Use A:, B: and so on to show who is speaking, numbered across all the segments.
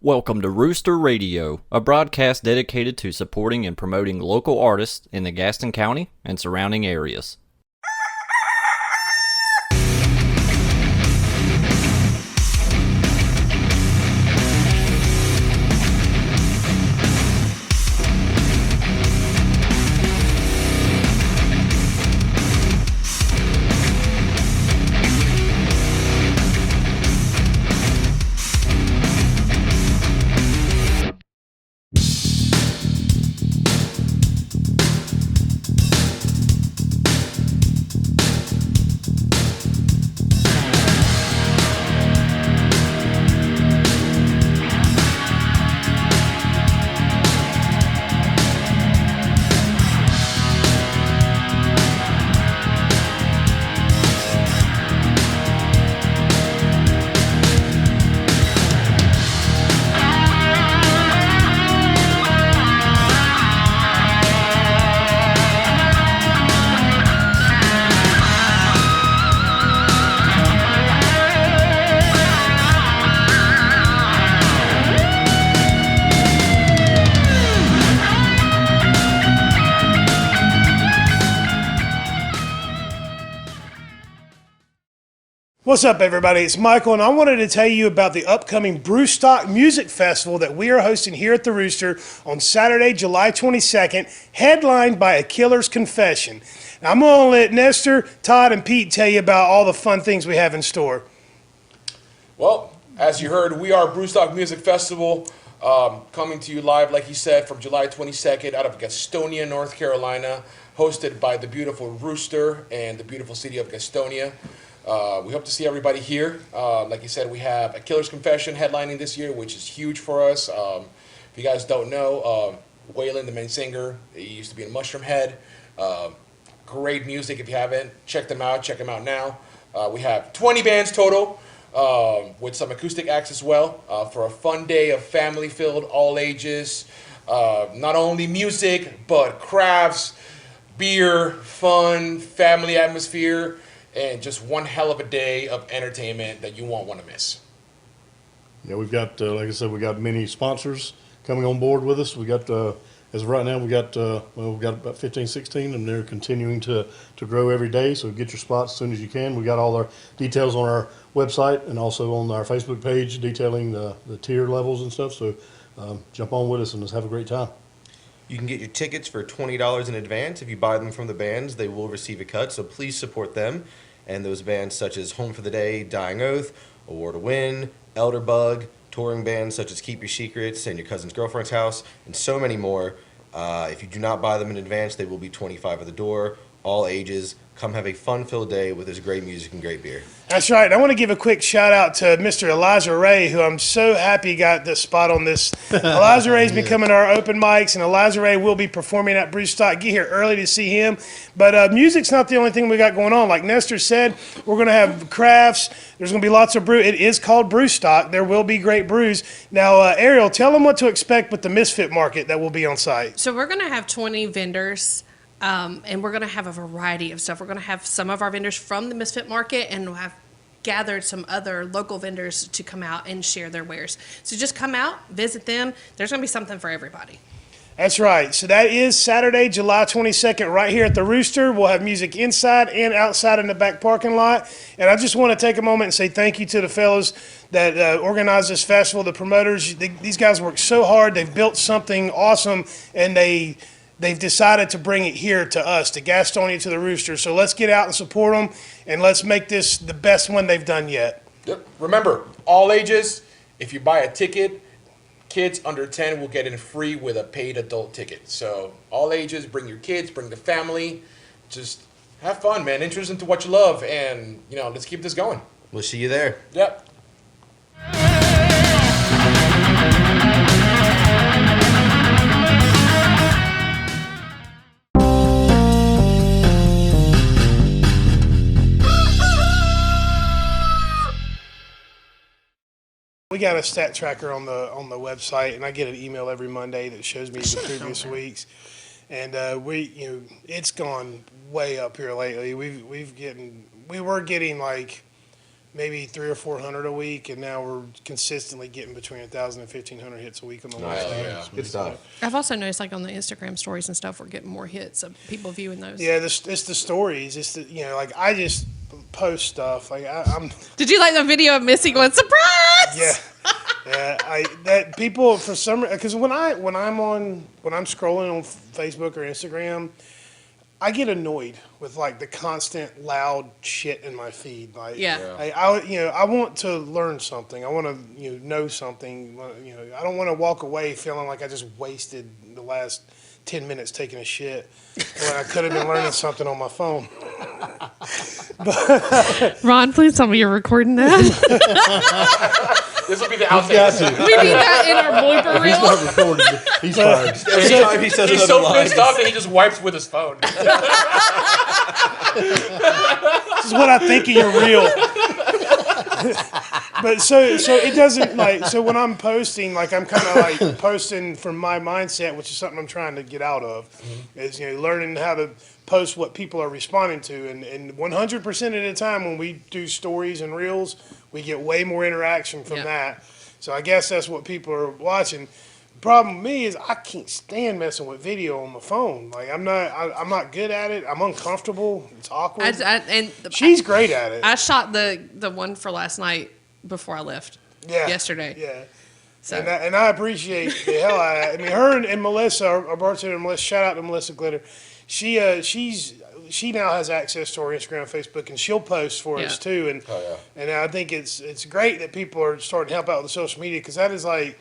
A: Welcome to Rooster Radio, a broadcast dedicated to supporting and promoting local artists in the Gaston County and surrounding areas.
B: What's up, everybody? It's Michael, and I wanted to tell you about the upcoming Brewstock Music Festival that we are hosting here at the Rooster on Saturday, July 22nd, headlined by A Killer's Confession. Now, I'm going to let Nestor, Todd, and Pete tell you about all the fun things we have in store.
C: Well, as you heard, we are Brewstock Music Festival, coming to you live, like you said, from July 22nd out of Gastonia, North Carolina, hosted by the beautiful Rooster and the beautiful city of Gastonia. We hope to see everybody here. Like you said, we have A Killer's Confession headlining this year, which is huge for us. If you guys don't know, Waylon, the main singer, he used to be in Mushroom Head. Great music. If you haven't, check them out. Check them out now. We have 20 bands total, with some acoustic acts as well, for a fun day of family-filled, all ages. Not only music, but crafts, beer, fun, family atmosphere, and just one hell of a day of entertainment that you won't want to miss.
D: Yeah, we've got, like I said, we got many sponsors coming on board with us. We got, as of right now, we've got about 15, 16, and they're continuing to grow every day. So get your spots as soon as you can. We got all our details on our website and also on our Facebook page detailing the tier levels and stuff. So jump on with us and let's have a great time.
E: You can get your tickets for $20 in advance. If you buy them from the bands, they will receive a cut, so please support them. And those bands such as Home for the Day, Dying Oath, A War to Win, Elderbug, touring bands such as Keep Your Secrets and Your Cousin's Girlfriend's House, and so many more. If you do not buy them in advance, they will be $25 at the door, all ages. Come have a fun-filled day with this great music and great beer.
B: That's right. I want to give a quick shout-out to Mr. Elijah Ray, who I'm so happy got the spot on this. Elijah Ray's been coming to our open mics, and Elijah Ray will be performing at Brewstock. Get here early to see him. But music's not the only thing we got going on. Like Nestor said, we're going to have crafts. There's going to be lots of brew. It is called Brewstock. There will be great brews. Now, Ariel, tell them what to expect with the Misfit Market that will be on site.
F: So we're going to have 20 vendors. And we're going to have a variety of stuff. We're going to have some of our vendors from the Misfit Market, and we'll have gathered some other local vendors to come out and share their wares. So just come out, visit them. There's going to be something for everybody.
B: That's right. So that is Saturday, July 22nd, right here at the Rooster. We'll have music inside and outside in the back parking lot. And I just want to take a moment and say thank you to the fellows that organized this festival, the promoters. These guys worked so hard. They've built something awesome, and they've decided to bring it here to us, to Gastonia, to the Rooster. So let's get out and support them, and let's make this the best one they've done yet.
C: Yep. Remember, all ages. If you buy a ticket, kids under 10 will get in free with a paid adult ticket. So all ages, bring your kids, bring the family. Just have fun, man. Introduce them to what you love, and, let's keep this going.
E: We'll see you there.
C: Yep.
B: We got a stat tracker on the website, and I get an email every Monday that shows me the previous weeks. And it's gone way up here lately. We were getting like maybe 300 or 400 a week, and now we're consistently getting between 1,000 and 1,500 hits a week on the
E: Nice.
B: website.
C: Yeah.
E: Good stuff.
F: I've also noticed, like on the Instagram stories and stuff, we're getting more hits of people viewing those.
B: Yeah, it's the stories. It's the, you know, like I just post stuff. Like I'm,
F: Did you like the video of Missy going, surprise?
B: yeah, yeah. That people for some, because when I'm scrolling on Facebook or Instagram, I get annoyed with like the constant loud shit in my feed. Like,
F: Yeah.
B: I want to learn something. I want to know something. I don't want to walk away feeling like I just wasted the last 10 minutes taking a shit when I could have been learning something on my phone.
F: Ron, please tell me you're recording that.
C: This will be the
D: Got
C: outtake.
D: to.
F: We need that in our blooper
D: He's
F: reel.
D: not recording. He's fired.
E: Every time he says
C: He's
E: another
C: so
E: line,
C: pissed off that he just wipes with his phone.
B: This is what I think of your reel. But so it doesn't like, so when I'm posting, like I'm kind of like posting from my mindset, which is something I'm trying to get out of, is learning how to post what people are responding to, and 100% of the time when we do stories and reels, we get way more interaction from that. So I guess that's what people are watching. The problem with me is I can't stand messing with video on my phone. Like I'm not good at it. I'm uncomfortable. It's awkward. She's great at it.
F: I shot the one for last night before I left.
B: Yeah.
F: Yesterday.
B: Yeah.
F: So
B: And I appreciate the hell out of it. I mean, her and Melissa, our bartender Melissa, shout out to Melissa Glitter. She now has access to our Instagram, Facebook, and she'll post for us too. And and I think it's great that people are starting to help out with the social media, because that is like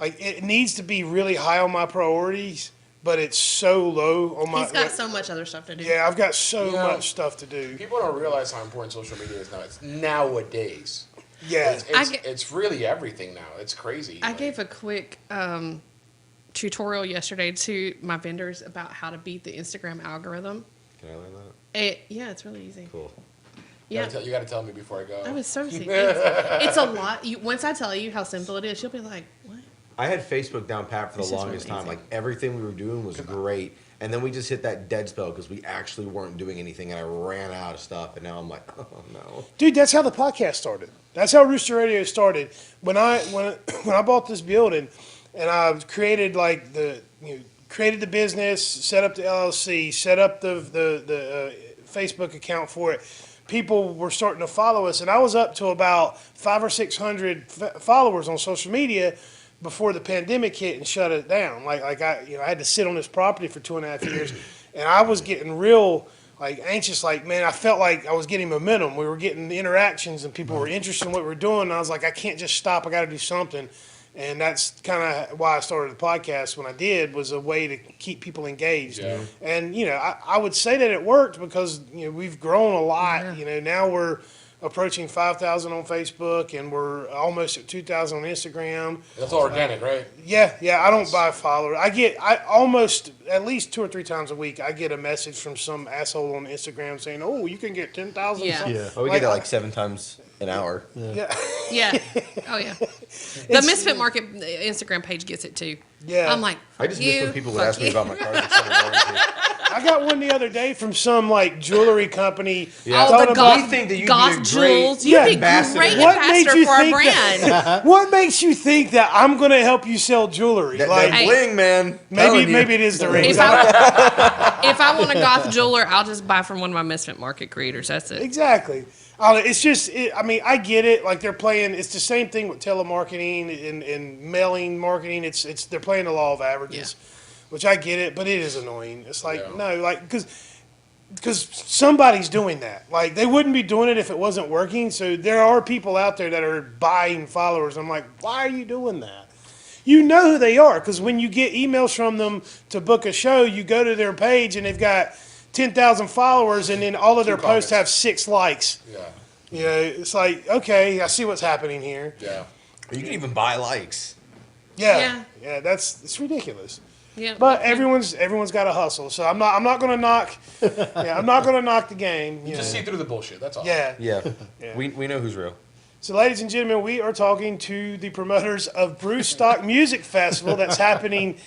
B: it needs to be really high on my priorities, but it's so low on my.
F: he's got so much other stuff to do.
B: Yeah, I've got so much stuff to do.
C: People don't realize how important social media is now. It's nowadays.
B: Yeah,
C: It's really everything now. It's crazy.
F: I gave a quick tutorial yesterday to my vendors about how to beat the Instagram algorithm.
E: Can I learn that?
F: Yeah, it's really easy.
E: Cool.
F: Yeah.
C: You got to tell me before I go.
F: I was so sick. It's a lot. Once I tell you how simple it is, you'll be like, what?
E: I had Facebook down pat for the
F: This is
E: longest
F: really
E: time.
F: easy.
E: Like everything we were doing was great, and then we just hit that dead spell because we actually weren't doing anything, and I ran out of stuff. And now I'm like, oh no.
B: dude, that's how the podcast started. That's how Rooster Radio started. When I bought this building, and I created like created the business, set up the LLC, set up the Facebook account for it. People were starting to follow us, and I was up to about 500 or 600 followers on social media before the pandemic hit and shut it down. Like I had to sit on this property for 2.5 years, and I was getting real anxious. Like, man, I felt like I was getting momentum. We were getting the interactions, and people were interested in what we were doing. And I was like, I can't just stop. I got to do something. And that's kind of why I started the podcast when I did, was a way to keep people engaged.
C: Yeah.
B: And, I would say that it worked because, we've grown a lot.
F: Yeah.
B: Now we're approaching 5,000 on Facebook, and we're almost at 2,000 on Instagram.
C: That's all organic, right?
B: Yeah, I don't buy followers. I almost at least 2 or 3 times a week, I get a message from some asshole on Instagram saying, "Oh, you can get 10,000."
F: Yeah.
D: Yeah.
E: Oh, we get that like 7 times an hour.
B: Yeah.
F: Yeah. Oh, yeah. The Misfit Market Instagram page gets it too.
B: Yeah.
F: I'm like,
E: I just
F: you,
E: miss when people would
F: fuck
E: ask me
F: you.
E: about my cars.
B: I got one the other day from some jewelry company.
E: Yeah.
F: Oh,
B: Talking
F: the
B: about-
E: We
F: goth,
E: think that you'd be
F: goth
E: a great
F: jewels. You'd be
E: ambassador.
F: great
B: What made
F: ambassador
B: you
F: for our
B: think
F: brand.
B: What makes you think that I'm going to help you sell jewelry?
E: That
B: Like,
F: Hey.
E: bling, man.
B: maybe it is the ring.
F: If I want a goth jeweler, I'll just buy from one of my Misfit Market creators. That's it.
B: Exactly. It's just, I get it. Like they're playing, it's the same thing with telemarketing and mailing marketing. They're playing the law of averages, which I get it, but it is annoying. It's like, no, like, because somebody's doing that. Like they wouldn't be doing it if it wasn't working. So there are people out there that are buying followers. I'm like, why are you doing that? You know who they are, because when you get emails from them to book a show, you go to their page and they've got 10,000 followers, and then all of their posts have 6 likes.
C: Yeah.
B: It's like, okay, I see what's happening here.
C: Yeah.
E: You can even buy likes.
B: Yeah, it's ridiculous.
F: Yeah.
B: But everyone's got a hustle, so I'm not gonna knock. I'm not gonna knock the game. You
C: Just
B: know.
C: see through the bullshit. That's all.
B: Yeah.
E: Yeah. We know who's real.
B: So, ladies and gentlemen, we are talking to the promoters of Brewstock Music Festival that's happening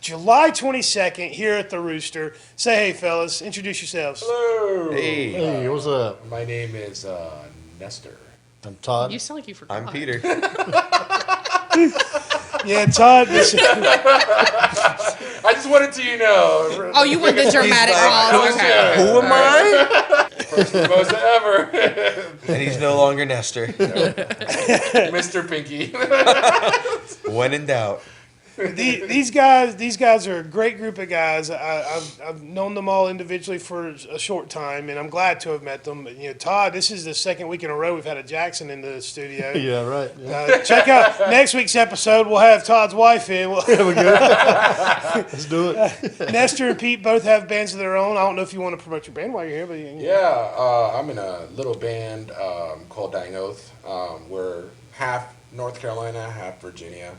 B: July 22nd here at the Rooster. Say hey, fellas. Introduce yourselves.
C: Hello.
E: Hey.
D: Hey, what's up?
C: My name is Nestor.
D: I'm Todd.
F: You sound like you forgot.
E: I'm Peter.
B: Yeah, Todd.
C: I just wanted to,
F: Oh, you want the dramatic pause? Okay.
E: Who am I?
C: first and most ever,
E: And he's no longer Nestor.
C: Mr. Pinky.
E: When in doubt.
B: These guys are a great group of guys. I've known them all individually for a short time, and I'm glad to have met them. But, Todd, this is the second week in a row we've had a Jackson in the studio.
D: Yeah, right. Yeah.
B: Check out next week's episode. We'll have Todd's wife in.
D: There we go. Let's do it.
B: Nestor and Pete both have bands of their own. I don't know if you want to promote your band while you're here, but
C: Yeah, I'm in a little band called Dying Oath. We're half North Carolina, half Virginia.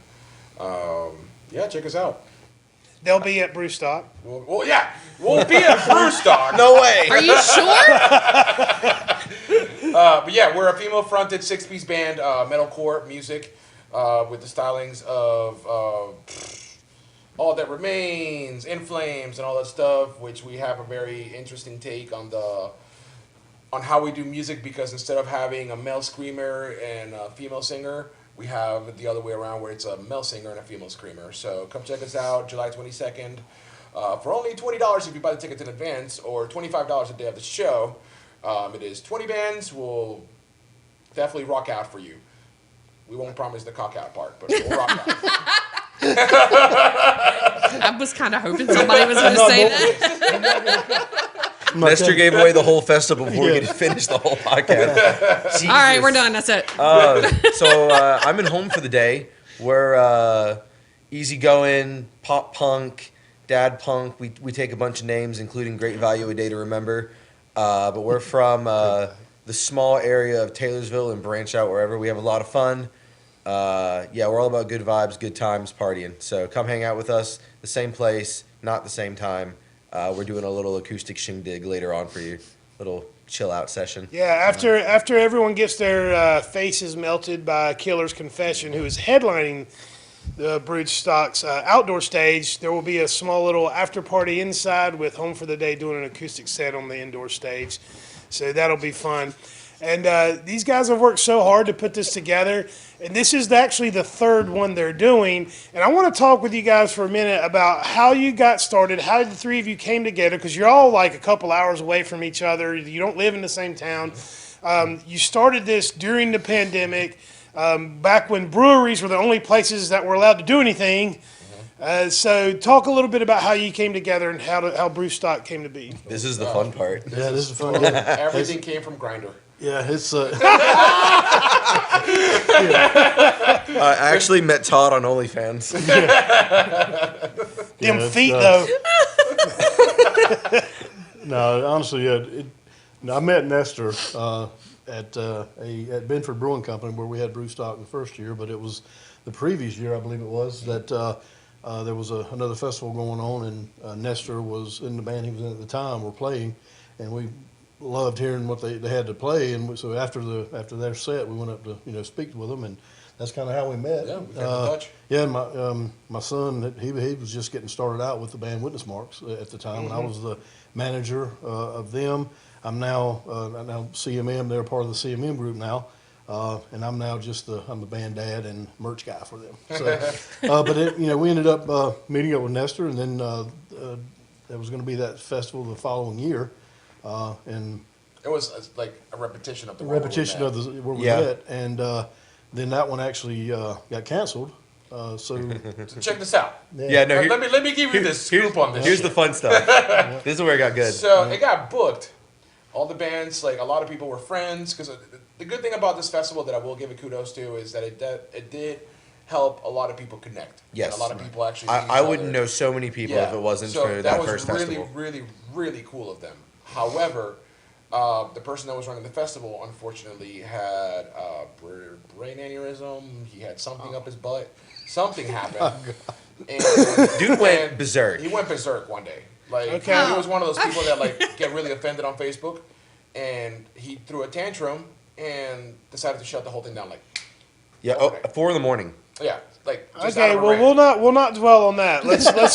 C: Yeah, check us out.
B: They'll be at Brewstock.
C: Well, yeah, we'll be at Brewstock.
E: No way.
F: Are you sure?
C: But yeah, we're a female-fronted 6-piece band, metalcore music, with the stylings of All That Remains, In Flames, and all that stuff. Which we have a very interesting take on how we do music, because instead of having a male screamer and a female singer, we have it the other way around, where it's a male singer and a female screamer. So come check us out, July 22nd, for only $20 if you buy the tickets in advance, or $25 a day of the show. It is 20 bands. We'll definitely rock out for you. We won't promise the cock out part, but we'll rock out.
F: I was kind of hoping somebody was going to say that.
E: Nestor gave away the whole festival before we could finish the whole podcast.
F: All right, we're done. That's it.
E: So I'm in Home for the Day. We're easygoing, pop punk, dad punk. We take a bunch of names, including Great Value, A Day to Remember. But we're from the small area of Taylorsville and branch out wherever. We have a lot of fun. Yeah, we're all about good vibes, good times, partying. So come hang out with us. The same place, not the same time. We're doing a little acoustic shindig later on for you. Little chill out session.
B: Yeah, after everyone gets their faces melted by Killer's Confession, who is headlining the Brewstock's outdoor stage, there will be a small little after party inside with Home for the Day doing an acoustic set on the indoor stage. So that'll be fun. And these guys have worked so hard to put this together. And this is actually the third one they're doing. And I want to talk with you guys for a minute about how you got started, how the three of you came together, because you're all like a couple hours away from each other. You don't live in the same town. You started this during the pandemic, back when breweries were the only places that were allowed to do anything. So talk a little bit about how you came together and how Brewstock came to be.
E: This is the fun part.
D: Yeah, this is fun. Yeah,
C: Everything came from Grindr.
D: it's
E: I actually met Todd on OnlyFans.
B: Them
D: Yeah,
B: feet, though.
D: No, honestly, I met Nestor at Benford Brewing Company, where we had Brewstock the first year, but it was the previous year, I believe it was, that there was another festival going on, and Nestor was in the band he was in at the time, were playing, and we loved hearing what they had to play, and so after their set, we went up to speak with them, and that's kind of how we met.
C: Yeah, we kept in touch.
D: Yeah, and my son, he was just getting started out with the band Witness Marks at the time, and I was the manager of them. I'm now CMM. They're part of the CMM group now, and I'm now I'm the band dad and merch guy for them. So, but we ended up meeting up with Nestor, and then there was going to be that festival the following year, and
C: It was like a repetition of the
D: a
C: one where we
D: repetition
C: met.
D: of where we
E: Yeah.
D: met, and then that one actually got canceled. So
C: So check this out.
E: Yeah, no.
C: Let me give you the scoop on this.
E: Here's
C: shit.
E: the fun stuff. This is where it got good.
C: So it got booked. All the bands, like a lot of people were friends, because the good thing about this festival that I will give it kudos to is that it did help a lot of people connect.
E: Yes.
C: And a lot of people actually. meet
E: I
C: each
E: wouldn't
C: other.
E: know so many people if it wasn't
C: So
E: for that
C: was
E: first
C: really,
E: festival.
C: really, really cool of them. However, the person that was running the festival unfortunately had brain aneurysm. He had something up his butt. Something happened. And
E: Dude went berserk.
C: He went berserk one day. Like
B: Okay.
C: he was one of those people that like get really offended on Facebook, and he threw a tantrum and decided to shut the whole thing down. Like
E: Yeah, 4 in the morning.
C: yeah, like Just out
B: Okay,
C: of a
B: well
C: rant.
B: we'll not dwell on that. Let's go.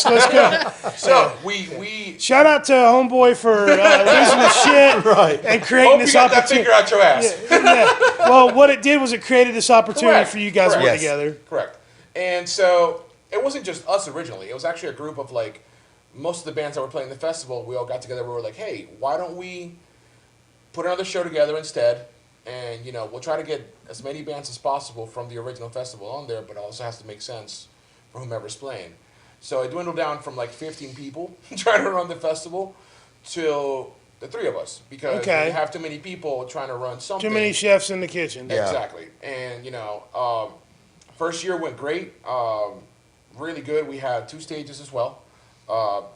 C: So we
B: Shout out to homeboy for losing his shit
D: Right.
B: and creating
C: hope you
B: this
C: got that
B: opportunity.
C: finger out your ass.
B: Yeah. Well, what it did was it created this opportunity
C: Correct.
B: for you guys to work
C: Correct.
E: Yes.
B: together.
C: Correct. And so it wasn't just us originally. It was actually a group of like most of the bands that were playing the festival. We all got together. We were like, hey, why don't we put another show together instead? And we'll try to get as many bands as possible from the original festival on there, but it also has to make sense for whomever's playing. So it dwindled down from like 15 people trying to run the festival to the three of us because
B: Okay.
C: we have too many people trying to run something.
B: Too many chefs in the kitchen.
E: Yeah.
C: Exactly. And, first year went great. Really good. We had 2 stages as well.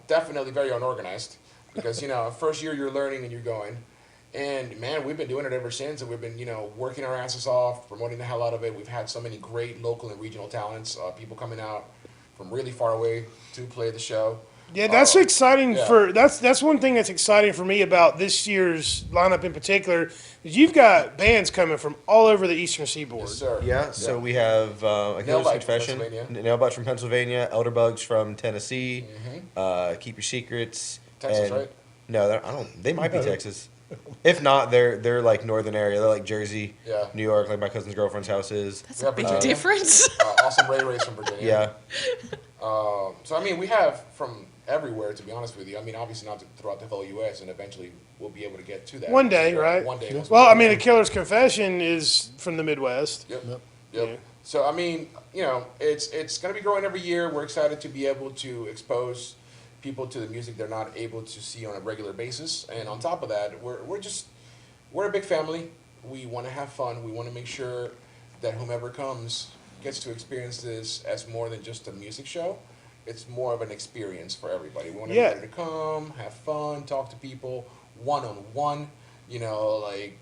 C: Definitely very unorganized because, first year you're learning and you're going. And, man, we've been doing it ever since. And we've been, working our asses off, promoting the hell out of it. We've had so many great local and regional talents, people coming out from really far away to play the show.
B: Yeah, that's exciting
C: yeah.
B: that's one thing that's exciting for me about this year's lineup in particular is you've got bands coming from all over the Eastern Seaboard.
C: Yes, sir.
E: Yeah, so we have A Killer's
C: Nailbite from
E: Confession,
C: Pennsylvania.
E: Nailbite from Pennsylvania, Elderbugs from Tennessee, Keep Your Secrets.
C: Texas,
E: and-
C: right?
E: No, I don't. They might be Texas. If not, they're like northern area. They're like Jersey,
C: Yeah.
E: New York, like my cousin's girlfriend's house is.
F: That's
C: We
F: a
C: have
F: big
C: Virginia.
F: difference.
C: Awesome Ray Ray's from Virginia.
E: Yeah,
C: So, I mean, we have from everywhere, to be honest with you. I mean, obviously not throughout the whole U.S., and eventually we'll be able to get to that.
B: One day, right?
C: One day. once
B: Well,
C: we-
B: I mean, A Killer's Confession is from the Midwest.
C: Yep.
D: Yep.
C: Yep.
B: Yeah.
C: So, I mean, it's going to be growing every year. We're excited to be able to expose people to the music they're not able to see on a regular basis. And on top of that, we're a big family. We want to have fun. We want to make sure that whomever comes gets to experience this as more than just a music show. It's more of an experience for everybody. We want
B: Yeah.
C: everybody to come, have fun, talk to people one-on-one. Like,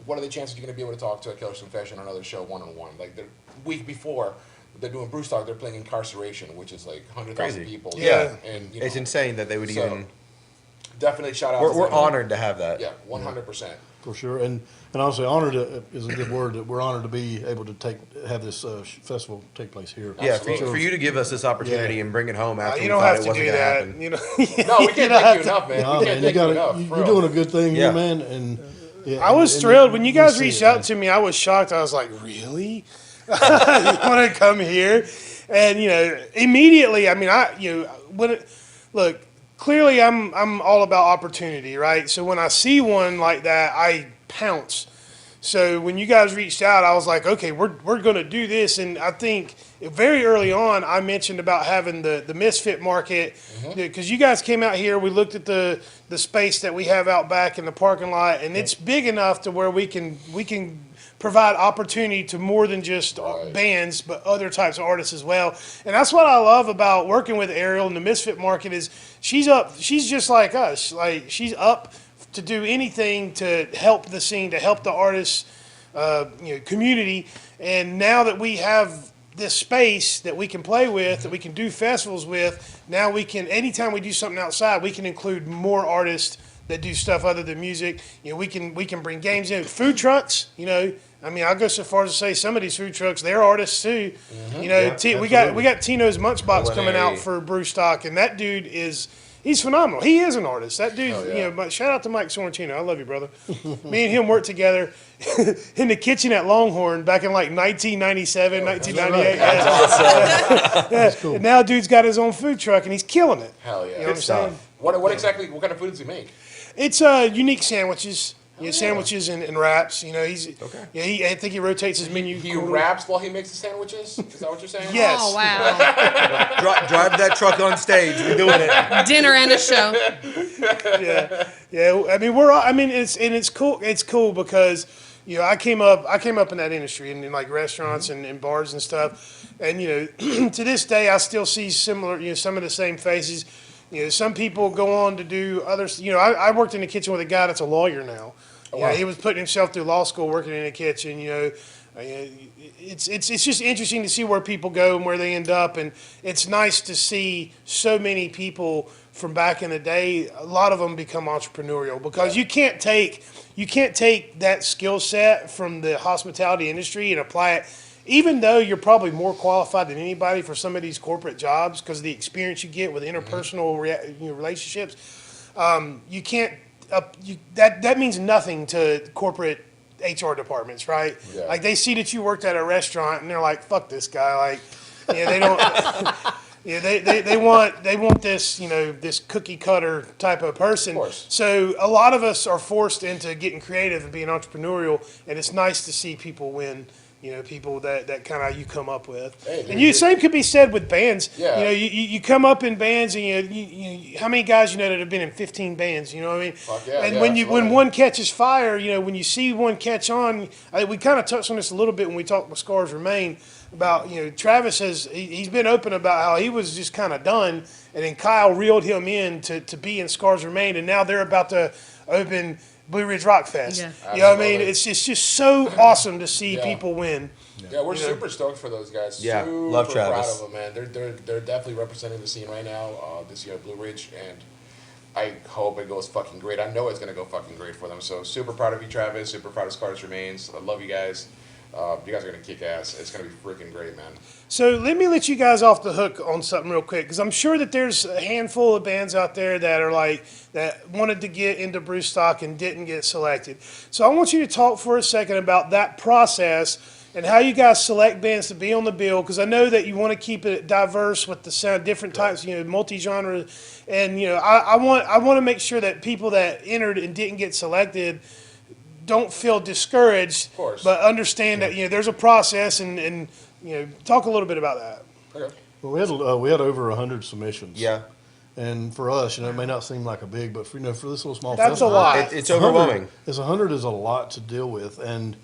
C: what are the chances you're going to be able to talk to a Killer's Confession or another show one-on-one? Like, the week before, they're doing Brewstock, they're playing Incarceration, which is like 100,000
E: Crazy.
C: people.
B: Yeah.
C: And,
E: it's insane that they would
C: so,
E: even.
C: definitely shout out to
E: We're
C: them.
E: honored to have that.
C: Yeah, 100%.
D: For sure, and honestly, honored is a good word. That we're honored to be able to have this festival take place here.
E: Yeah,
C: Absolutely.
E: for you to give us this opportunity and bring it home after
B: You
E: we
B: don't
E: thought
B: have
E: it
B: to
E: wasn't
B: do
E: going to
B: that.
E: happen.
C: No, we can't thank you enough, man.
D: No,
C: we
D: man,
C: can't thank you enough. for
D: you're
C: real.
D: doing a good thing
E: Yeah.
D: here, man. And yeah,
B: I was
D: and
B: thrilled when you guys
D: see
B: reached
D: it,
B: out
D: man.
B: to me. I was shocked. I was like, "Really? You want to come here?" And immediately. I mean, look. Clearly, I'm all about opportunity, right? So when I see one like that, I pounce. So when you guys reached out, I was like, okay, we're going to do this. And I think very early on, I mentioned about having the Misfit Market because you guys came out here. We looked at the space that we have out back in the parking lot, and it's big enough to where we can provide opportunity to more than just bands, but other types of artists as well. And that's what I love about working with Ariel and the Misfit Market is she's just like us. Like she's up to do anything to help the scene, to help the artists, community. And now that we have this space that we can play with, that we can do festivals with, now we can, anytime we do something outside, we can include more artists that do stuff other than music. We can bring games in. Food trucks, I mean, I'll go so far as to say some of these food trucks, they're artists too. We got Tino's Munchbox coming out for Brewstock, and that dude he's phenomenal. He is an artist. That dude, but shout out to Mike Sorrentino. I love you, brother. Me and him worked together in the kitchen at Longhorn back in like 1997, 1998.
D: That's cool.
B: And now dude's got his own food truck, and he's killing it.
C: Hell yeah.
B: You know what I'm saying?
C: What kind of food does he make?
B: It's unique sandwiches. Sandwiches and wraps. He's I think he rotates his menu.
C: He raps while he makes the sandwiches? Is that what you're saying?
B: Yes.
F: Oh, wow.
E: Drive that truck on stage. We're doing it.
F: Dinner and a show.
B: Yeah. I mean, it's cool. It's cool because I came up in that industry in like restaurants and bars and stuff, and to this day I still see similar some of the same faces. Some people go on to do others. I worked in the kitchen with a guy that's a lawyer now.
C: wow.
B: He was putting himself through law school working in the kitchen. It's just interesting to see where people go and where they end up, and it's nice to see so many people from back in the day. A lot of them become entrepreneurial because you can't take that skill set from the hospitality industry and apply it even though you're probably more qualified than anybody for some of these corporate jobs because of the experience you get with interpersonal relationships, you can't. That means nothing to corporate HR departments, right?
C: Yeah.
B: Like they see that you worked at a restaurant and they're like, "Fuck this guy!" Like, they don't. Yeah, they want this, this cookie cutter type of person.
C: Of course.
B: So a lot of us are forced into getting creative and being entrepreneurial, and it's nice to see people win. People that kind of you come up with.
C: Hey,
B: And same could be said with bands.
C: Yeah.
B: You come up in bands, and you how many guys that have been in 15 bands? You know what I mean?
C: Fuck yeah,
B: and
C: yeah,
B: when
C: absolutely.
B: one catches fire, when you see one catch on, we kind of touched on this a little bit when we talked with Scars Remain about Travis he's been open about how he was just kind of done, and then Kyle reeled him in to be in Scars Remain, and now they're about to open Blue Ridge Rock Fest.
F: Yeah.
B: You know what I mean?
C: Absolutely.
B: It's just so awesome to see
C: Yeah.
B: people win.
C: Yeah, we're super stoked for those guys.
E: Yeah,
C: super
E: love Travis.
C: proud of them, man. They're definitely representing the scene right now this year at Blue Ridge, and I hope it goes fucking great. I know it's gonna go fucking great for them. So super proud of you, Travis. Super proud of Scars Remains. I love you guys. You guys are gonna kick ass. It's gonna be freaking great, man.
B: So let me let you guys off the hook on something real quick, because I'm sure that there's a handful of bands out there that are that wanted to get into Brewstock and didn't get selected. So I want you to talk for a second about that process and how you guys select bands to be on the bill, because I know that you want to keep it diverse with the sound, different types, multi-genre, and I want to make sure that people that entered and didn't get selected don't feel discouraged,
C: Of course.
B: but understand that there's a process and talk a little bit about that.
C: Okay.
D: Well, we had over 100 submissions.
E: Yeah.
D: And for us, it may not seem like a big, but for this little small
B: That's
D: festival,
B: a lot.
E: It's overwhelming.
D: 100 is a lot to deal with, and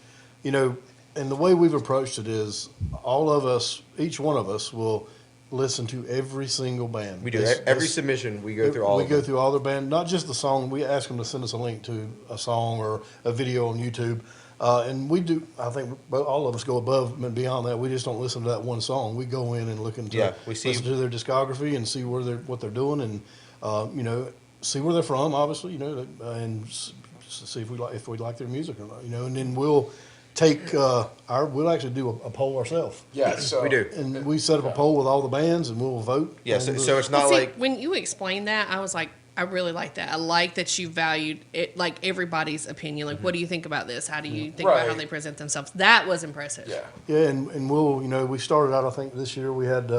D: and the way we've approached it is all of us, each one of us, will listen to every single band.
E: We do. Every submission, we go through all
D: We
E: of
D: go
E: them.
D: through all their band, not just the song. We ask them to send us a link to a song or a video on YouTube. And we do, I think all of us go above and beyond that. We just don't listen to that one song. We go in and look into, listen to their discography and see what they're doing, and see where they're from, obviously, and see if we like their music or not, and then we'll take we'll actually do a poll ourselves.
C: Yeah, so
E: We do.
D: And we set up a poll with all the bands, and we'll vote.
E: Yeah,
D: on
E: so it's not
F: See,
E: like
F: when you explained that, I was like, I really like that. I like that you valued it, like everybody's opinion. Like, what do you think about this? How do you think about how
C: Right.
F: they present themselves? That was impressive.
C: yeah.
D: Yeah, and we'll, we started out, I think this year we had,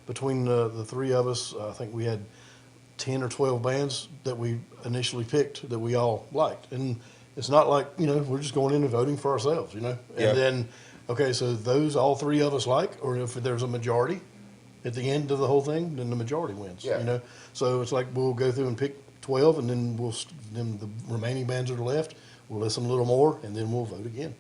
D: between the three of us, I think we had 10 or 12 bands that we initially picked that we all liked. And it's not like, we're just going in and voting for ourselves, And
E: Yeah.
D: then, okay, so those all three of us like, or if there's a majority at the end of the whole thing, then the majority wins,
C: Yeah.
D: So it's like we'll go through and pick 12, and then then the remaining bands that are left, we'll listen a little more, and then we'll vote again.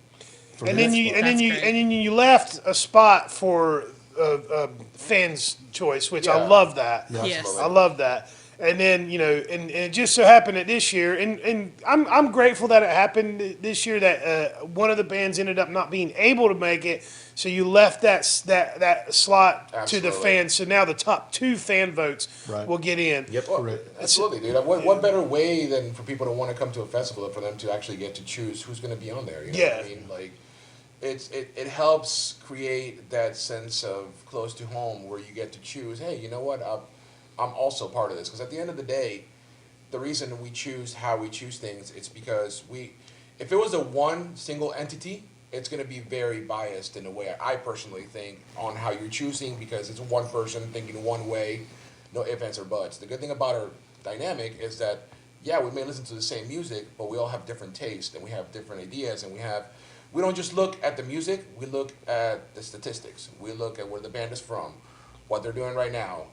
D: for
B: And
D: the
B: then
D: next
B: you
D: one.
B: and then
F: That's
B: you
F: great.
B: and then you left a spot for a fan's choice, which I
C: Yeah.
B: love that.
D: Yeah.
F: Yes.
B: I love that. And then and it just so happened that this year, and I'm grateful that it happened this year that one of the bands ended up not being able to make it, so you left that slot to the
C: Absolutely.
B: fans. So now the top 2 fan votes
D: Right.
B: will get in.
E: Yep.
C: Well,
D: Correct.
C: absolutely, dude. What better way than for people to want to come to a festival for them to actually get to choose who's going to be on there? You know what I
B: Yeah.
C: mean? Like, it helps create that sense of close to home where you get to choose. Hey, you know what? I'm also part of this, because at the end of the day, the reason we choose how we choose things, it's because if it was a one single entity, it's going to be very biased in a way I personally think on how you're choosing, because it's one person thinking one way, no ifs, ands, or buts. The good thing about our dynamic is that, yeah, we may listen to the same music, but we all have different tastes and we have different ideas, and we don't just look at the music, we look at the statistics. We look at where the band is from, what they're doing right now,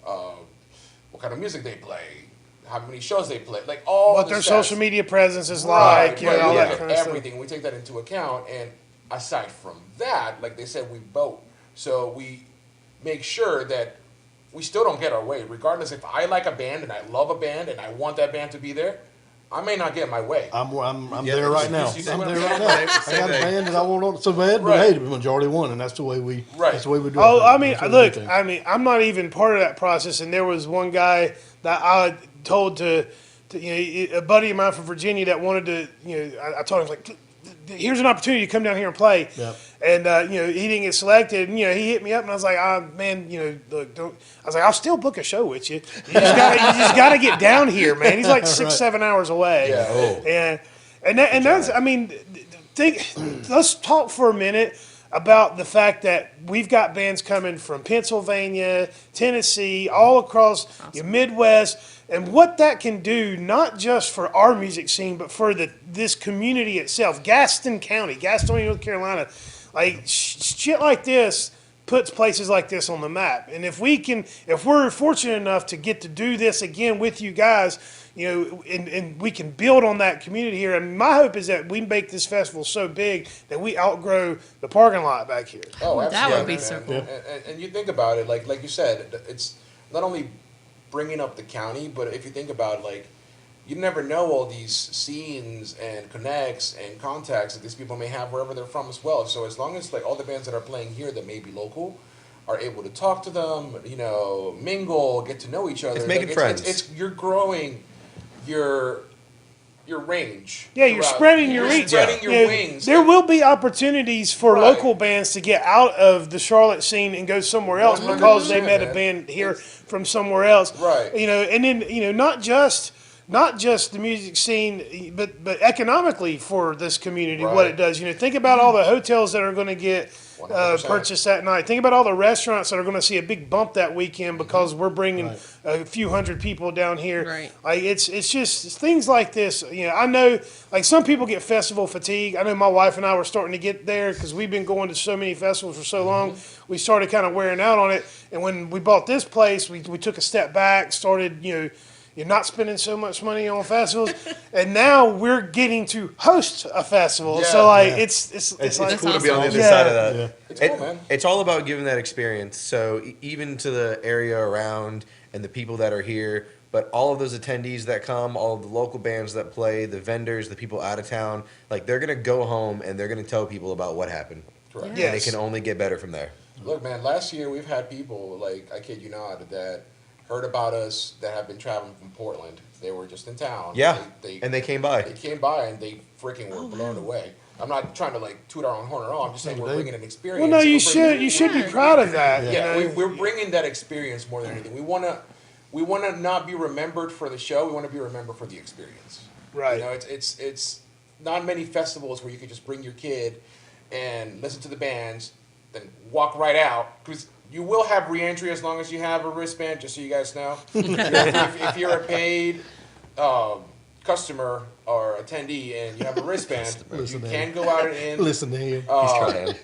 C: what kind of music they play, how many shows they play, like all
B: What
C: the
B: their
C: stats.
B: social media presence is
C: Right,
B: like,
C: right,
B: all
C: we
B: that
C: look
B: kind
C: at
B: of stuff.
C: everything. We take that into account, and aside from that, like they said, we vote. So we make sure that we still don't get our way. Regardless, if I like a band and I love a band and I want that band to be there, I may not get my way.
D: I'm
E: Yeah,
D: there right now.
E: you see
D: I'm
E: what
D: there
E: I'm
D: right
E: saying?
D: now.
E: Same
D: I got a
E: thing.
D: band that I want on so bad, but
C: Right.
D: hey, the majority won, and that's the way we.
C: Right.
D: That's the way we do it.
B: Oh, I mean,
D: That's the way we
B: look,
D: do things.
B: I mean, I'm not even part of that process. And there was one guy that I told to a buddy of mine from Virginia that wanted to, I told him, like, here's an opportunity to come down here and play.
D: Yep.
B: And, he didn't get selected. And, he hit me up and I was like, man, look, don't. I was like, I'll still book a show with you. You just got to get down here, man. He's like 6-7 hours away.
C: Yeah. Oh.
B: And that's, I mean, let's talk for a minute about the fact that we've got bands coming from Pennsylvania, Tennessee, all across the Midwest, and what that can do, not just for our music scene, but for this community itself. Gaston County, Gastonia, North Carolina, like shit like this puts places like this on the map. And if we're fortunate enough to get to do this again with you guys, and we can build on that community here. And my hope is that we make this festival so big that we outgrow the parking lot back here.
C: Oh, absolutely.
F: That would be
C: man.
F: so cool.
C: And you think about it, like you said, it's not only bringing up the county, but if you think about it, like, you never know all these scenes and connects and contacts that these people may have wherever they're from as well. So as long as like all the bands that are playing here that may be local are able to talk to them, mingle, get to know each other.
E: It's making friends.
C: It's you're growing your range.
B: Yeah, you're spreading your reach.
C: Spreading your wings.
B: There will be opportunities for
C: Right.
B: local bands to get out of the Charlotte scene and go somewhere else because they met a
C: 100%,
B: band here from somewhere else.
C: Right.
B: And then not just the music scene, but economically for this community, what
C: Right.
B: it does. Think about all the hotels that are going to get
C: 100%.
B: purchased that night. Think about all the restaurants that are going to see a big bump that weekend because we're bringing a few hundred people down here.
F: Right.
B: Like it's just things like this. I know like some people get festival fatigue. I know my wife and I were starting to get there because we've been going to so many festivals for so long. We started kind of wearing out on it. And when we bought this place, we took a step back, started, you're not spending so much money on festivals, and now we're getting to host a festival.
C: Yeah.
B: So like
C: Yeah.
B: it's like
E: cool to be on the other
B: Yeah.
E: side of that.
D: Yeah.
C: It's cool, man.
E: It's all about giving that experience. So even to the area around and the people that are here, but all of those attendees that come, all of the local bands that play, the vendors, the people out of town, like they're gonna go home and they're gonna tell people about what happened.
C: Correct.
F: Yeah.
E: And it
B: Yes.
E: can only get better from there.
C: Look, man, last year we've had people, like, I kid you not, that heard about us that have been traveling from Portland. They were just in town.
E: Yeah,
C: They
E: and they came by.
C: They came by and they freaking were blown away. I'm not trying to, like, toot our own horn at all. I'm just saying we're bringing an experience.
B: well, no, you
C: We're bringing-
B: should be proud of that.
C: Yeah,
B: you know?
C: we're bringing that experience more than anything. We want to not be remembered for the show. We want to be remembered for the experience.
B: Right.
C: It's not many festivals where you could just bring your kid and listen to the bands, then walk right out. Because you will have re-entry as long as you have a wristband, just so you guys know. if you're a paid customer or attendee and you have a wristband,
D: Listen
C: you
D: to
C: can
D: him.
C: go out and
D: Listen to him.
E: He's trying.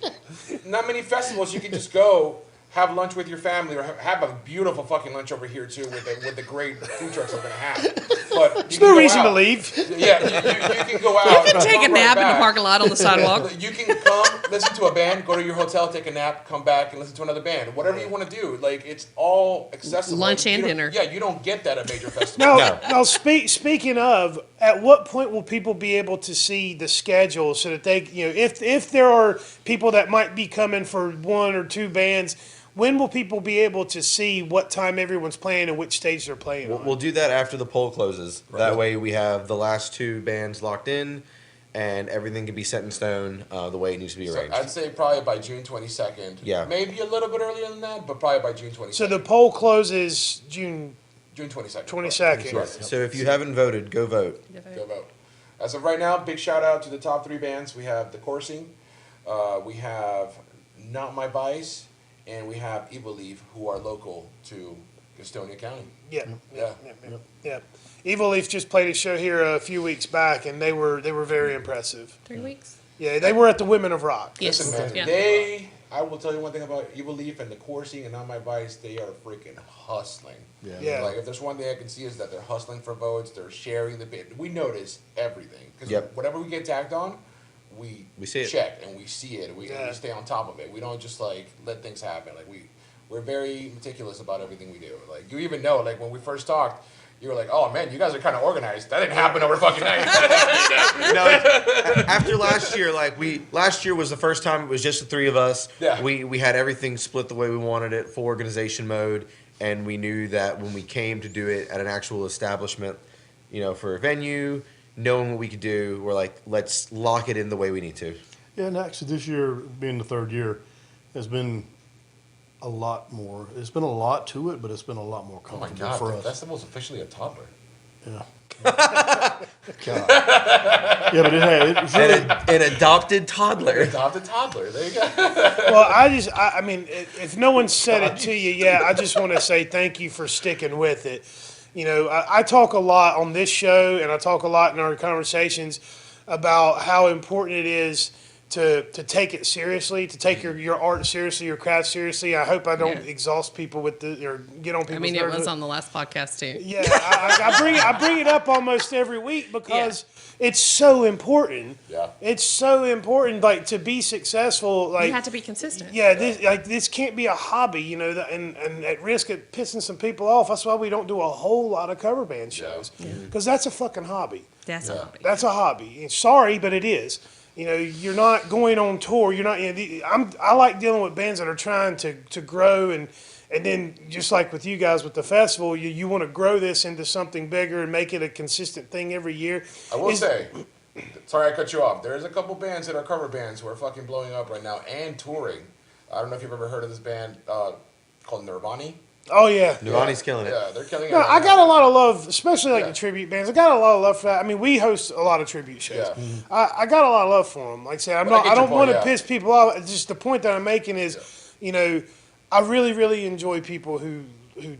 C: not many festivals you can just go have lunch with your family or have a beautiful fucking lunch over here too with the great food trucks we're gonna have. But
B: There's no reason to leave.
C: Yeah, you can go out.
F: You can take a
C: come
F: nap
C: right
F: in the
C: back.
F: parking lot on the sidewalk.
C: You can come, listen to a band, go to your hotel, take a nap, come back and listen to another band. Whatever you want to do, like it's all accessible.
F: Lunch and
C: You don't-
F: dinner.
C: Yeah, you don't get that at major festivals.
B: Now speaking of, at what point will people be able to see the schedule so that they, if there are people that might be coming for one or two bands, when will people be able to see what time everyone's playing and which stage they're playing on?
E: We'll do that after the poll closes. That way we have the last two bands locked in and everything can be set in stone the way it needs to be
C: So
E: arranged.
C: I'd say probably by June 22nd.
E: Yeah.
C: Maybe a little bit earlier than that, but probably by June 22nd.
B: So the poll closes June
C: June 22nd.
B: 22nd.
C: Correct.
E: So if you haven't voted, go vote.
C: Go vote. As of right now, big shout out to the top three bands. We have The Coursing, we have Not My Vice, and we have Evil Leaf, who are local to Gastonia County.
B: Yeah.
C: Yeah.
B: Yeah. Evil Leaf just played a show here a few weeks back, and they were very impressive.
F: 3 weeks?
B: Yeah, they were at the Women of Rock.
F: Yes.
C: Listen, man,
F: Yeah.
C: I will tell you one thing about Evil Leaf and The Coursing and Not My Vice, they are freaking hustling.
B: Yeah.
C: Like, if there's one thing I can see is that they're hustling for votes, they're sharing the bit. We notice everything. Because
E: Yep.
C: whatever we get tagged on, we
E: see it.
C: check and we see it. And we
B: Yeah.
C: stay on top of it. We don't just, like, let things happen. Like, we're very meticulous about everything we do. Like, you even know, like, when we first talked, you were like, oh, man, you guys are kind of organized. That didn't happen over fucking night.
E: No, after last year, last year was the first time it was just the three of us.
C: Yeah.
E: We had everything split the way we wanted it, full organization mode, and we knew that when we came to do it at an actual establishment, for a venue, knowing what we could do, we're like, let's lock it in the way we need to.
D: Yeah, and actually this year, being the third year, has been a lot more. It's been a lot to it, but it's been a lot more
C: Oh my
D: comfortable
C: God,
D: for
C: the
D: us.
C: festival's officially a toddler.
D: Yeah. God. Yeah, but it's really,
E: An adopted toddler.
C: Adopted toddler. There you go.
B: Well, I mean, if no one said it to you yet, I just want to say thank you for sticking with it. You know, I talk a lot on this show, and I talk a lot in our conversations about how important it is to take it seriously, to take your art seriously, your craft seriously. I hope I don't exhaust people with or get on people's
F: I mean, it
B: nerves.
F: was on the last podcast too.
B: Yeah, I bring it up almost every week because it's so important.
C: Yeah.
B: It's so important, like, to be successful. Like,
F: You have to be consistent.
B: yeah, this can't be a hobby, you know, and at risk of pissing some people off. That's why we don't do a whole lot of cover band shows, because that's a fucking hobby.
F: That's a hobby.
B: That's a hobby. And sorry, but it is. You know, you're not going on tour. You're not. You know, I like dealing with bands that are trying to grow, and then just like with you guys with the festival, you want to grow this into something bigger and make it a consistent thing every year.
C: I will say, sorry I cut you off. There's a couple bands that are cover bands who are fucking blowing up right now and touring. I don't know if you've ever heard of this band called Nirvani.
B: Oh yeah.
E: Nirvani's killing it.
C: Yeah, they're killing it.
B: No,
C: right
B: I got
C: now.
B: a lot of love, especially like
C: Yeah.
B: the tribute bands. I got a lot of love for that. I mean, we host a lot of tribute shows.
C: Yeah.
B: I got a lot of love for them. Like I said,
C: But I get
B: I
C: your
B: don't
C: point,
B: want to
C: yeah.
B: piss people off. It's just the point that I'm making is, you know, I really, really enjoy people who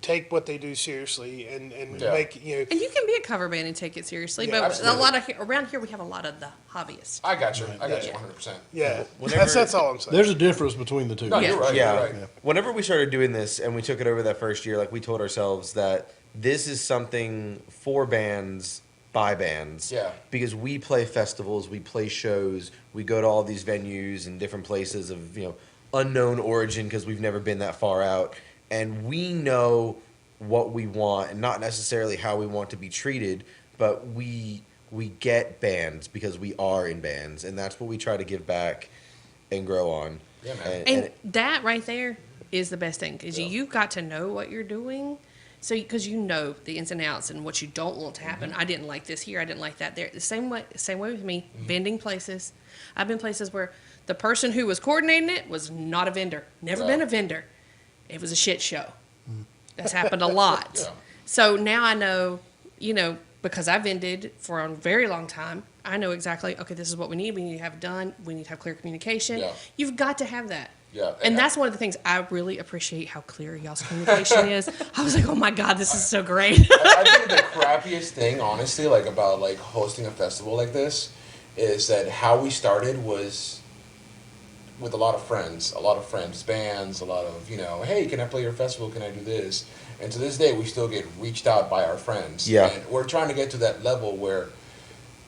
B: take what they do seriously and
C: Yeah.
B: make, you know.
F: And you can be a cover band and take it seriously,
B: Yeah,
F: but
C: absolutely.
F: a lot of around here we have a lot of the hobbyists.
C: I got you. I got you 100%.
B: Yeah,
E: Whenever-
B: that's all I'm saying.
D: there's a difference between the two.
C: No,
F: Yeah.
C: you're right.
E: Yeah.
C: You're right.
E: Whenever we started doing this and we took it over that first year, like we told ourselves that this is something for bands by bands.
C: Yeah.
E: Because we play festivals, we play shows, we go to all these venues and different places of, you know, unknown origin because we've never been that far out. And we know what we want and not necessarily how we want to be treated, but we get bands because we are in bands, and that's what we try to give back and grow on.
C: Yeah, man.
F: And that right there is the best thing because
C: Yeah.
F: you've got to know what you're doing. So, because you know the ins and outs and what you don't want to happen. I didn't like this here. I didn't like that there. The same way with me. Vending places. I've been places where the person who was coordinating it was not a vendor. Never
C: Yeah.
F: been a vendor. It was a shit show. That's happened a lot.
C: Yeah.
F: So now I know, you know, because I vended for a very long time, I know exactly, okay, this is what we need. We need to have it done. We need to have clear communication.
C: Yeah.
F: You've got to have that.
C: Yeah.
F: And that's one of the things I really appreciate how clear y'all's communication is. I was like, oh my God, this is so great.
C: I think the crappiest thing, honestly, like about like hosting a festival like this, is that how we started was with a lot of friends, bands, a lot of, you know, hey, can I play your festival? Can I do this? And to this day, we still get reached out by our friends.
E: Yeah.
C: And we're trying to get to that level where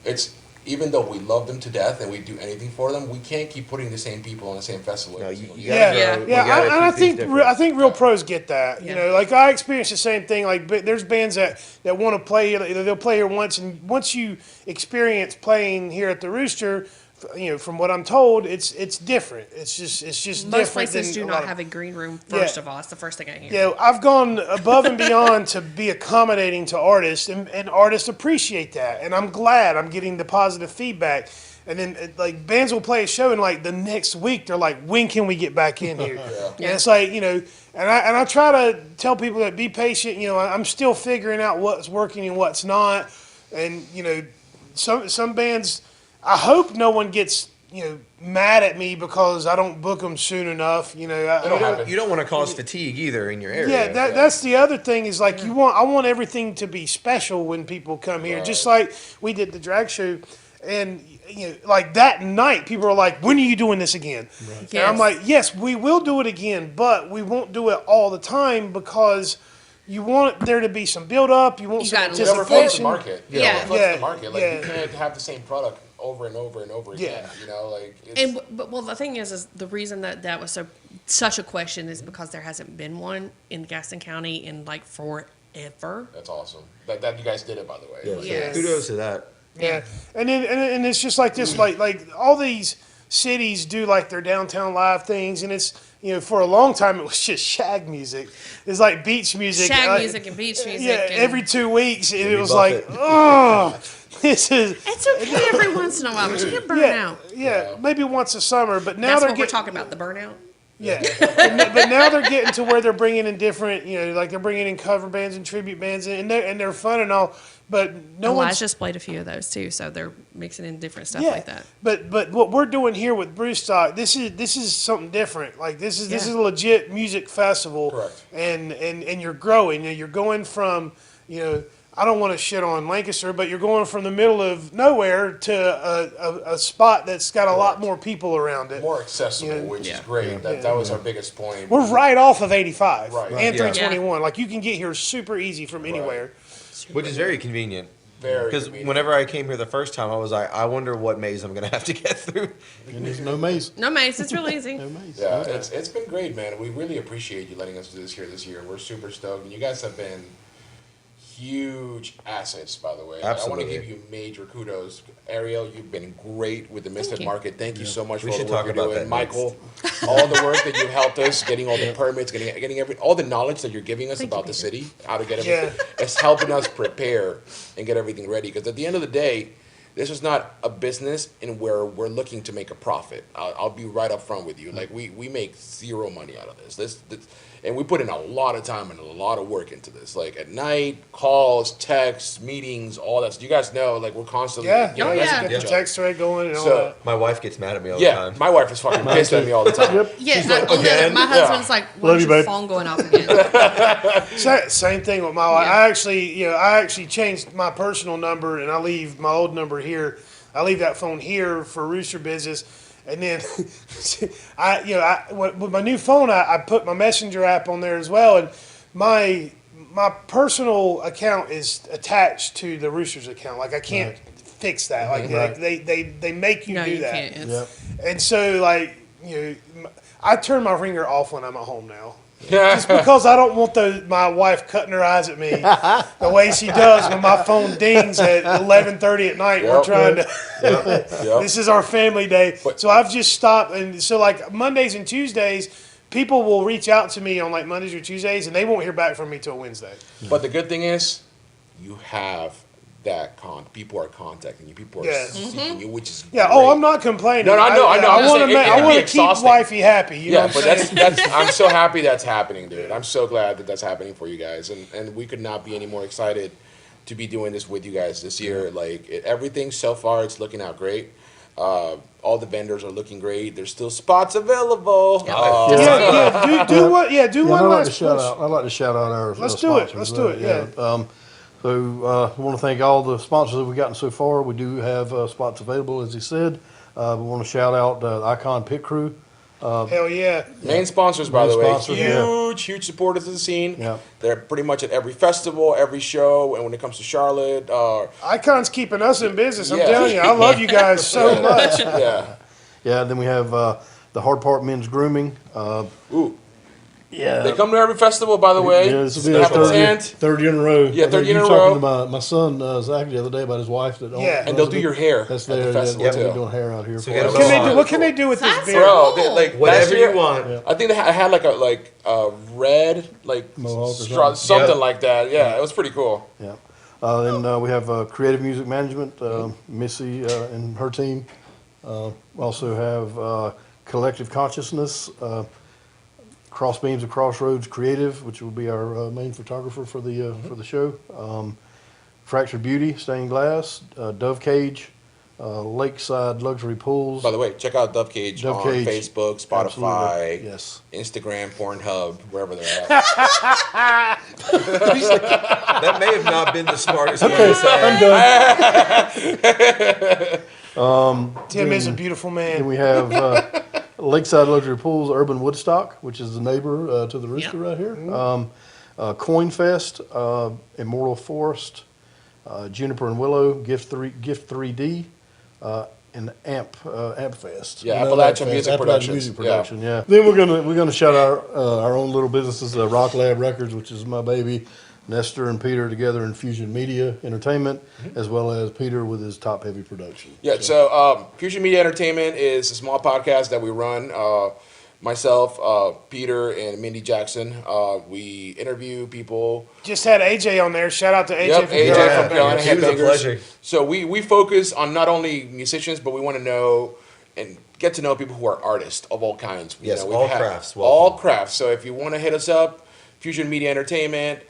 C: it's, even though we love them to death and we do anything for them, we can't keep putting the same people on the same festival.
E: No,
C: every
E: you
C: single
E: gotta
C: year.
B: Yeah,
F: Yeah.
E: grow. You
B: yeah,
E: gotta
B: and I
E: keep things
B: think
E: different.
B: I think real pros get that. You
F: Yeah.
B: know, like I experienced the same thing. Like, but there's bands that want to play. They'll play here once, and once you experience playing here at the Rooster, you know, from what I'm told, it's different. It's just different.
F: Most places
B: than
F: do
B: a lot
F: not
B: of-
F: have a green room, first
B: Yeah.
F: of all. That's the first thing I hear.
B: Yeah, I've gone above and beyond to be accommodating to artists, and artists appreciate that. And I'm glad I'm getting the positive feedback. And then, like, bands will play a show, and, like, the next week, they're like, when can we get back in here? And it's like, you know, and I try to tell people that be patient. You know, I'm still figuring out what's working and what's not. And, you know, some bands, I hope no one gets, you know, mad at me because I don't book them soon enough. You know,
C: It'll happen.
E: You don't want to cause fatigue either in your area.
B: yeah, that's the other thing is like I want everything to be special when people come here.
C: Right.
B: Just like we did the drag show, and you know, like that night, people are like, "When are you doing this again?" And
F: Yes.
B: I'm like, "Yes, we will do it again, but we won't do it all the time because you want there to be some build up. You want
F: You
B: some
F: gotta
C: Yeah, reflect the
B: anticipation."
C: market.
F: Yeah.
C: Reflect
B: Yeah.
C: the market. Like,
B: Yeah.
C: you can't have the same product over and over and over again.
B: Yeah.
C: You know, like, it's,
F: And but well, the thing is the reason that was such a question is because there hasn't been one in Gaston County in like forever.
C: that's awesome. That you guys did it, by the way.
E: Yeah.
C: Like,
F: Yes.
E: Kudos to that.
B: Yeah, and then and it's just like this, like all these cities do like their downtown live things, and it's, for a long time it was just shag music. It's like beach music.
F: Shag music and beach music.
B: Yeah,
F: and
B: every 2 weeks it was
E: Buffett.
B: like, oh, this is.
F: It's okay every once in a while, but you get burnt out.
B: Yeah, maybe once a summer, but now
F: That's
B: they're
F: what we're
B: getting.
F: talking about, the burnout.
B: Yeah, but now they're getting to where they're bringing in different, like they're bringing in cover bands and tribute bands, and they're fun and all. But no one's.
F: Elijah's played a few of those too, so they're mixing in different stuff like that.
B: But what we're doing here with Brewstock, this is something different. Like this is a legit music festival.
C: Correct.
B: And you're growing. You're going from, I don't want to shit on Lancaster, but you're going from the middle of nowhere to a spot that's got a lot more people around it.
C: More accessible, which is great. That was our biggest point.
B: We're right off of 85
C: Right.
B: and
E: Yeah.
B: 321. Like you can get here super easy from anywhere.
E: Which is very convenient.
C: Very
E: Because
C: convenient.
E: whenever I came here the first time, I was like, I wonder what maze I'm going to have to get through.
D: And there's no maze.
F: No maze, it's real easy.
D: No maze.
C: Yeah, it's been great, man. We really appreciate you letting us do this here this year. We're super stoked, and you guys have been huge assets, by the way.
E: Absolutely.
C: I want to give you major kudos. Ariel, you've been great with the Misfit
F: you.
C: Market. Thank you so much
E: We
C: for all
E: should
C: the work
E: talk
C: you're
E: about
C: doing.
E: that
C: Michael, all the work that you've helped us, getting all the permits, getting all the knowledge that you're giving us about the city, how to get everything. It's helping us prepare and get everything ready. Because at the end of the day, this is not a business in where we're looking to make a profit. I'll be right up front with you. Like we make zero money out of this. And we put in a lot of time and a lot of work into this. Like at night, calls, texts, meetings, all that. So you guys know, like we're constantly
B: Yeah,
F: Oh,
B: you guys
F: yeah.
B: get
C: Yeah.
B: the text thread going and all
C: So-
B: that.
E: My wife gets mad at me all the
C: Yeah,
E: time.
C: my wife is fucking pissed at me all the time.
F: Yeah,
C: like, again?
F: my husband's like,
D: Love
F: why's
D: you,
F: your
D: babe.
F: phone going off again?
B: Same thing with my wife.
F: Yeah.
B: I actually changed my personal number, and I leave my old number here. I leave that phone here for Rooster business, and then with my new phone, I put my Messenger app on there as well, and my personal account is attached to the Rooster's account. Like I can't fix that. Like they make you
F: No,
B: do
F: you
B: that.
F: can't. It's,
D: Yep.
B: And so, I turn my ringer off when I'm at home now. Just because I don't want my wife cutting her eyes at me the way she does when my phone dings at 11:30 at night. We're
C: Yep.
B: trying to.
C: Yep.
B: This is our family day, so I've just stopped. And so, like Mondays and Tuesdays, people will reach out to me on like Mondays or Tuesdays, and they won't hear back from me till Wednesday.
C: But the good thing is, you have that people are contacting you. People are seeking you, which is
B: Yeah.
C: great.
B: Oh, I'm not complaining.
C: No, I know.
B: I
C: I'm
B: want
C: just
B: to.
C: saying,
B: I
C: it can
B: want
C: be
B: to keep
C: exhausting.
B: wifey happy. You know
C: Yeah,
B: what I'm
C: but
B: saying?
C: that's I'm so happy that's happening, dude. I'm so glad that that's happening for you guys, and we could not be any more excited to be doing this with you guys this year. Like everything so far, it's looking out great. All the vendors are looking great. There's still spots available.
B: Do one. Yeah, do one
D: I'd like
B: last
D: to shout
B: push.
D: out. I'd like to shout out our
B: Let's do it.
D: sponsors.
B: Let's do it, yeah.
D: So I want to thank all the sponsors that we've gotten so far. We do have spots available, as he said. We want to shout out Icon Pit Crew.
B: Hell yeah.
C: Main sponsors, by
D: Main
C: the way,
D: sponsors, yeah.
C: huge supporters of the scene.
D: Yeah.
C: They're pretty much at every festival, every show, and when it comes to Charlotte,
B: Icon's keeping us in business. I'm
C: Yeah.
B: telling you, I love you guys so much.
C: yeah.
D: Yeah. Then we have the Hard Part Men's Grooming.
C: Ooh,
D: Yeah.
C: they come to every festival, by the way.
D: Yeah, this will be
C: They
D: our
C: have a tent.
D: third year in a row.
C: Yeah, third year in a
D: You were talking
C: row.
D: to my son Zach the other day about his wife that.
B: Yeah.
C: And they'll do your hair
D: That's
C: at the
D: there.
C: festival,
D: Yeah,
C: too.
D: they're doing hair out here.
E: So
D: for
E: you
D: us.
E: gotta
B: What can they do with this
F: That's
B: beer?
C: Bro,
F: Cool.
C: like
E: Whatever
C: last year,
E: you want.
D: Yeah.
C: I think I had like a red
D: Mohawk or
C: something
D: something.
E: Yep.
C: like that. Yeah, it was pretty cool.
D: Yeah. Then we have Creative Music Management, Missy and her team. Also have Collective Consciousness, Crossbeams and Crossroads Creative, which will be our main photographer for the show. Fractured Beauty, Stained Glass, Dove Cage, Lakeside Luxury Pools.
C: By the way, check out Dove Cage
D: Dove
C: on
D: Cage.
C: Facebook, Spotify,
D: Absolutely. Yes.
C: Instagram, Pornhub, wherever they're at.
E: That may have not been the smartest thing
D: Okay,
E: to say.
D: I'm done.
B: Tim is a beautiful
D: Then
B: man.
D: we have Lakeside Luxury Pools, Urban Woodstock, which is the neighbor to the Rooster right here. Coin Fest, Immortal Forest, Juniper and Willow, Gift 3D, and Amp Fest.
C: Yeah,
D: You know
C: Appalachian
D: that
C: Music
D: fest,
C: Productions.
D: Music Production. Yeah. Then we're gonna shout out our own little businesses, Rock Lab Records, which is my baby. Nestor and Peter together in Fusion Media Entertainment, as well as Peter with his Top Heavy production.
C: Yeah, so Fusion Media Entertainment is a small podcast that we run. Myself, Peter, and Mindy Jackson. We interview people.
B: Just had AJ on there. Shout out to AJ.
C: Yep, AJ from Carolina
E: She was a
C: Headbangers.
E: pleasure.
C: So we focus on not only musicians, but we want to know and get to know people who are artists of all kinds.
E: Yes,
C: we've
E: all
C: had
E: crafts.
C: All
E: Welcome.
C: crafts. So if you want to hit us up, Fusion Media Entertainment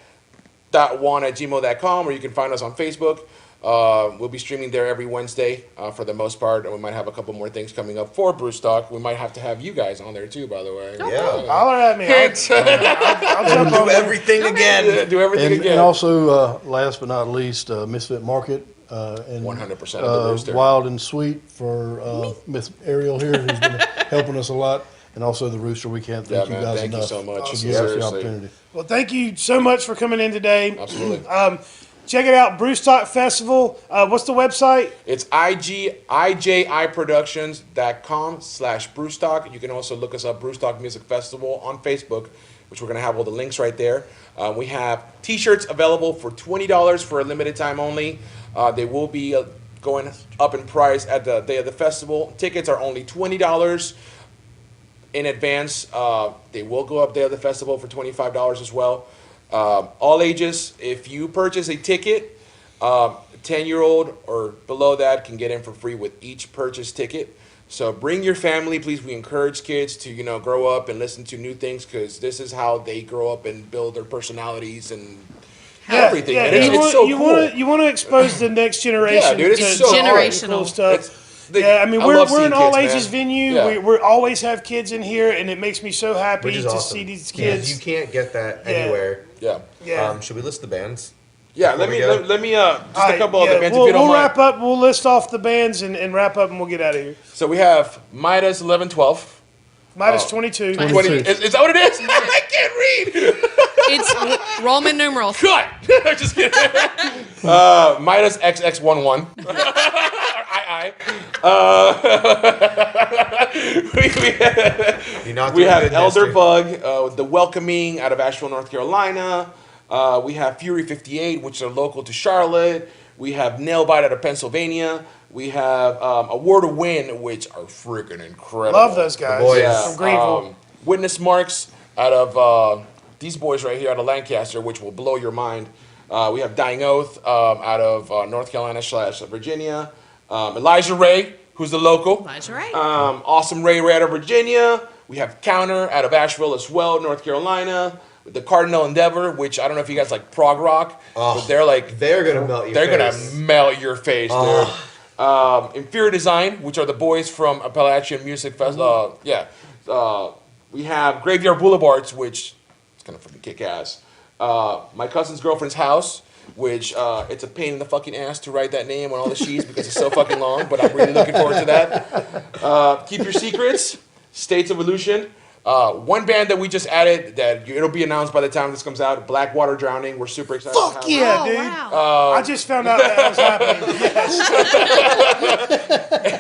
C: .one@gmail.com, or you can find us on Facebook. We'll be streaming there every Wednesday for the most part, and we might have a couple more things coming up for Brewstock. We might have to have you guys on there too, by the way.
E: Yeah.
B: Holler at me. I'll jump on
E: Do
B: there.
E: everything again.
C: Do everything again.
D: And also, last but not least, Misfit Market. And
C: 100% of the Rooster.
D: Wild and Sweet for Miss Ariel here, who's been helping us a lot. And also the Rooster. We can't thank
C: Yeah,
D: you
C: man,
D: guys
C: thank you
D: enough
C: so much.
D: to give us the
C: Seriously.
D: opportunity.
B: Well, thank you so much for coming in today.
C: Absolutely.
B: Check it out, Brewstock Festival. What's the website?
C: It's ijiproductions.com/Brewstock. You can also look us up, Brewstock Music Festival, on Facebook, which we're going to have all the links right there. We have T-shirts available for $20 for a limited time only. They will be going up in price at the day of the festival. Tickets are only $20 in advance. They will go up day of the festival for $25 as well. All ages. If you purchase a ticket, 10-year-old or below that can get in for free with each purchased ticket. So bring your family, please. We encourage kids to grow up and listen to new things, because this is how they grow up and build their personalities and everything.
B: Yeah,
C: And it's so cool.
B: You want to expose the next generation.
C: Yeah, dude, it's
B: to
C: so
F: generational.
B: cool stuff.
C: I
B: I mean,
C: love
B: we're
C: seeing
B: an all
C: kids,
B: ages
C: man.
B: venue.
C: Yeah.
B: We always have kids in here, and it makes me so happy
E: Which is
B: to
E: awesome.
B: see these
E: Yeah,
B: kids.
E: you can't get that anywhere.
C: Yeah.
B: Yeah.
E: Should we list the bands?
C: Yeah,
E: Before
C: let
E: we
C: me
E: go?
C: let me just
B: All
C: a
B: right,
C: couple of the bands if
B: we'll
C: you don't mind.
B: wrap up. We'll list off the bands and wrap up, and we'll get out of here.
C: So we have Midas 1112.
B: Minus 22.
C: 20. Is that what it is? I can't read.
F: It's Roman numerals.
C: Cut. Just kidding. Midas XX11. I.
E: You're not
C: We
E: doing
C: have
E: good,
C: Elder
E: Nestor.
C: Bug, The Welcoming out of Asheville, North Carolina. We have Fury 58, which are local to Charlotte. We have Nailbite out of Pennsylvania. We have A War to Win, which are freaking incredible.
B: Love those guys.
E: boys.
C: Yeah,
B: From Greenville.
C: Witness Marks out of these boys right here out of Lancaster, which will blow your mind. We have Dying Oath out of North Carolina / Virginia. Elijah Ray, who's the local.
F: Elijah Ray.
C: Awesome Ray out of Virginia. We have Counter out of Asheville as well, North Carolina. The Cardinal Endeavor, which I don't know if you guys like prog rock, but they're like
E: They're gonna melt your
C: they're
E: face.
C: gonna melt your face, dude. Inferior Design, which are the boys from Appalachian Music Festival. We have Graveyard Boulevards, which is kind of freaking kick ass. My Cousin's Girlfriend's House, which it's a pain in the fucking ass to write that name on all the sheets because it's so fucking long, but I'm really looking forward to that. Keep Your Secrets, States of Illusion. One band that we just added that it'll be announced by the time this comes out, Blackwater Drowning. We're super excited. to
B: Fuck
C: have
B: yeah,
F: Oh,
B: dude.
F: wow.
B: I just found out that was happening.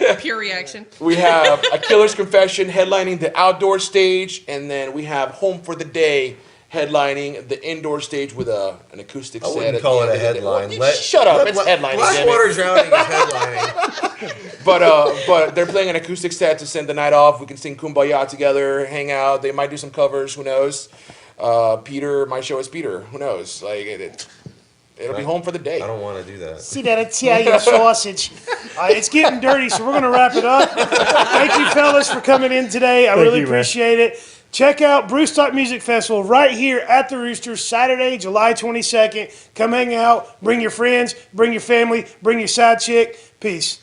B: Yes.
F: Pure reaction.
C: We have A Killer's Confession headlining the outdoor stage, and then we have Home for the Day headlining the indoor stage with an acoustic
E: I
C: set.
E: wouldn't
C: at
E: call
C: the
E: it a
C: end of the day.
E: headline.
C: Well, shut up, it's headlining. damn it.
E: Blackwater Drowning is headlining.
C: But they're playing an acoustic set to send the night off. We can sing Kumbaya together, hang out. They might do some covers. Who knows? Peter, my show is Peter. Who knows? Like it'll be Home for the Day.
E: I don't want to do that.
B: See that Italian sausage. It's getting dirty, so we're going to wrap it up. Thank you, fellas, for coming in today. I really
D: you, man.
B: appreciate it. Check out Brewstock Music Festival right here at the Rooster, Saturday, July 22nd. Come hang out. Bring your friends. Bring your family. Bring your side chick. Peace.